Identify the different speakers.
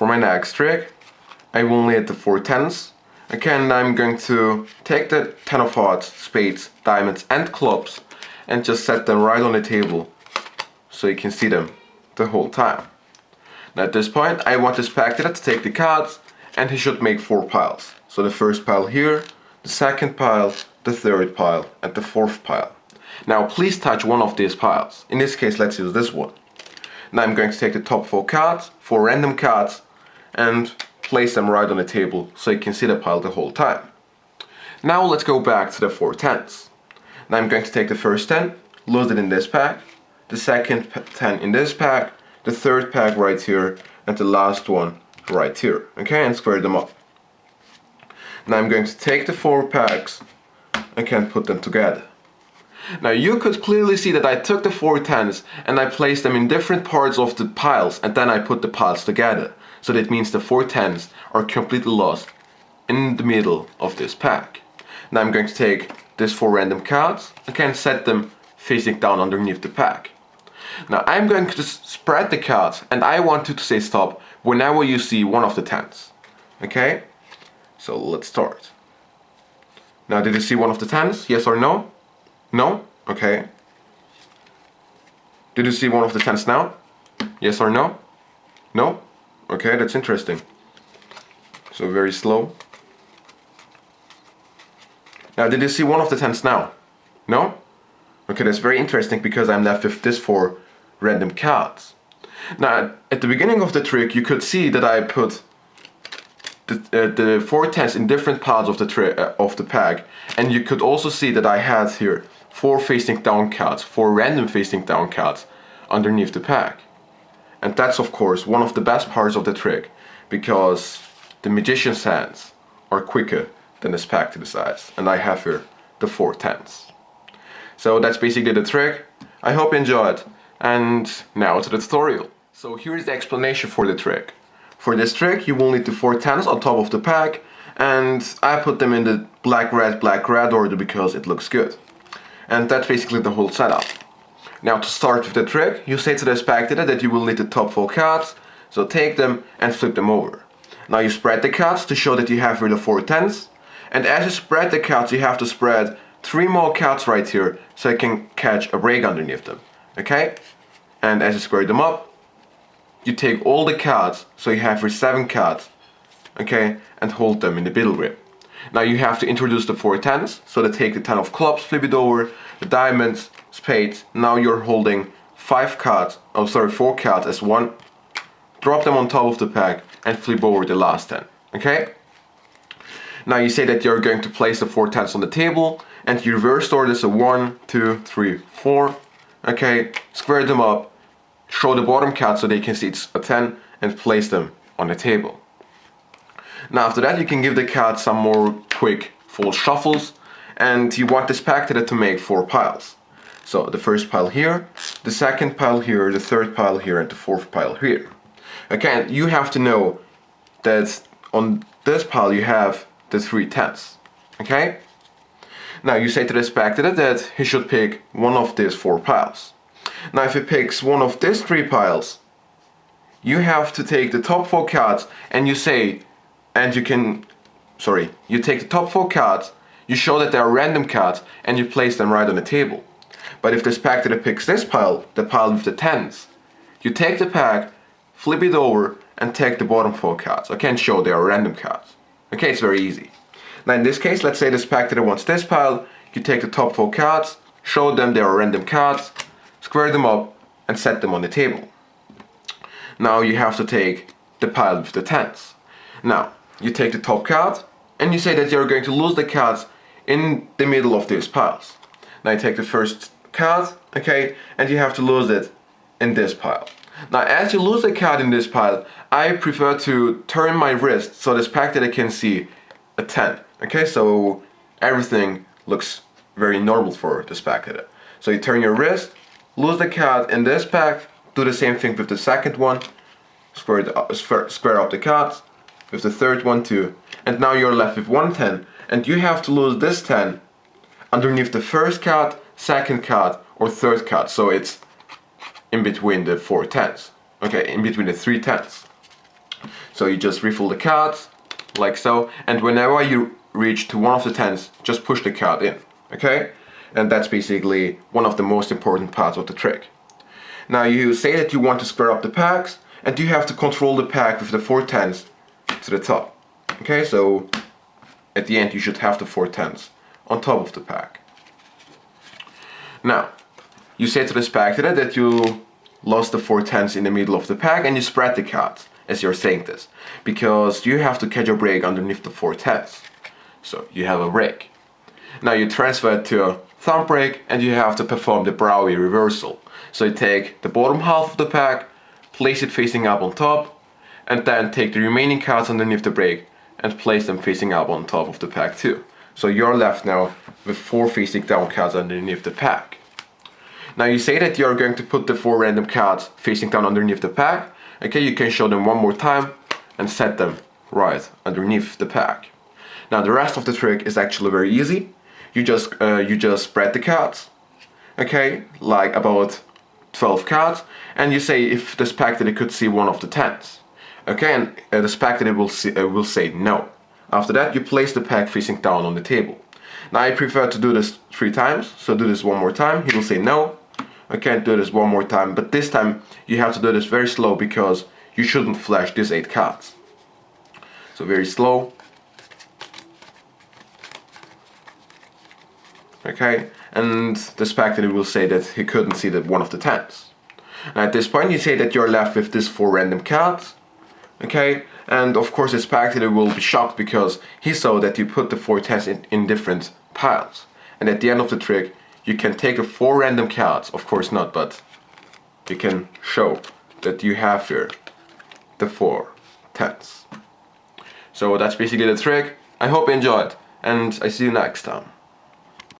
Speaker 1: for my next trick, I will need the 4 tens. Again, I'm going to take the 10 of hearts, spades, diamonds and clubs and just set them right on the table so you can see them the whole time. Now at this point I want the spectator to take the cards and he should make 4 piles. So the first pile here, the second pile, the third pile and the fourth pile. Now please touch one of these piles. In this case let's use this one. Now I'm going to take the top 4 cards, 4 random cards, and place them right on the table so you can see the pile the whole time. Now let's go back to the 4 tens. Now I'm going to take the first 10, lose it in this pack, the second 10 in this pack, the third pack right here, and the last one right here. Okay, and square them up. Now I'm going to take the 4 packs and can put them together. Now you could clearly see that I took the 4 tens and I placed them in different parts of the piles and then I put the piles together. So that means the 4 tens are completely lost in the middle of this pack. Now I'm going to take these 4 random cards and can set them facing down underneath the pack. Now I'm going to spread the cards and I want you to say stop whenever you see one of the tens. Okay? So let's start. Now did you see one of the tens? Yes or no? No? Okay. Did you see one of the tens now? Yes or no? No? Okay, that's interesting. So very slow. Now did you see one of the tens now? No? Okay, that's very interesting because I'm left with these 4 random cards. Now at the beginning of the trick you could see that I put the 4 tens in different parts of the pack, and you could also see that I had here 4 facing down cards, 4 random facing down cards underneath the pack. And that's of course one of the best parts of the trick, because the magician's hands are quicker than the spectator's eyes, and I have here the 4 tens. So that's basically the trick. I hope you enjoyed, and now to the tutorial. So here's the explanation for the trick. For this trick you will need the 4 tens on top of the pack, and I put them in the black red order because it looks good. And that's basically the whole setup. Now to start with the trick, you say to the spectator that you will need the top 4 cards, so take them and flip them over. Now you spread the cards to show that you have here the 4 tens, and as you spread the cards you have to spread 3 more cards right here so you can catch a break underneath them. Okay? And as you square them up, you take all the cards, so you have here 7 cards, okay, and hold them in the middle grip. Now you have to introduce the 4 tens, so to take the 10 of clubs, flip it over, the diamonds, spades. Now you're holding 4 cards as one, drop them on top of the pack and flip over the last 10, okay? Now you say that you're going to place the 4 tens on the table and you reverse order this, so 1, 2, 3, 4, okay, square them up, show the bottom card so they can see it's a 10 and place them on the table. Now after that you can give the cards some more quick full shuffles, and you want the spectator to make 4 piles. So the first pile here, the second pile here, the third pile here and the fourth pile here. Okay, and you have to know that on this pile you have the 3 tens. Okay? Now you say to the spectator that he should pick one of these 4 piles. Now if he picks one of these 3 piles, you have to take the top 4 cards and you say, you take the top 4 cards, you show that they are random cards and you place them right on the table. But if the spectator picks this pile, the pile with the tens, you take the pack, flip it over and take the bottom 4 cards. I can't show they are random cards. Okay, it's very easy. Now in this case, let's say the spectator wants this pile, you take the top 4 cards, show them they are random cards, square them up and set them on the table. Now you have to take the pile with the tens. Now you take the top card and you say that you're going to lose the cards in the middle of these piles. Now you take the first card, okay, and you have to lose it in this pile. Now as you lose the card in this pile, I prefer to turn my wrist so the spectator can see a 10. Okay, so everything looks very normal for the spectator. So you turn your wrist, lose the card in this pack, do the same thing with the second one, square up the cards, with the third one too, and now you're left with 1 10, and you have to lose this 10 underneath the first card, second card or third card, so it's in between the 4 tens, okay, in between the 3 tens. So you just refill the cards, like so, and whenever you reach to one of the tens, just push the card in, okay? And that's basically one of the most important parts of the trick. Now you say that you want to square up the packs, and you have to control the pack with the 4 tens to the top. Okay, so at the end you should have the 4 tens on top of the pack. Now, you say to the spectator that you lost the 4 tens in the middle of the pack, and you spread the cards as you're saying this, because you have to catch a break underneath the 4 tens. So you have a break. Now you transfer it to a thumb break, and you have to perform the Browie reversal. So you take the bottom half of the pack, place it facing up on top, and then take the remaining cards underneath the break and place them facing up on top of the pack too. So you're left now with 4 facing down cards underneath the pack. Now you say that you're going to put the 4 random cards facing down underneath the pack. Okay, you can show them one more time and set them right underneath the pack. Now the rest of the trick is actually very easy. You just spread the cards, okay, like about 12 cards, and you say if the spectator could see one of the tens. Okay, and the spectator will say no. After that, you place the pack facing down on the table. Now I prefer to do this 3 times, so do this one more time. He will say no. Okay, do this one more time, but this time you have to do this very slow because you shouldn't flash these 8 cards. So very slow. Okay, and the spectator will say that he couldn't see that one of the tens. Now at this point you say that you're left with these 4 random cards. Okay, and of course the spectator will be shocked because he saw that you put the 4 tens in different piles. And at the end of the trick you can take the 4 random cards, of course not, but you can show that you have here the 4 tens. So that's basically the trick. I hope you enjoyed, and I see you next time.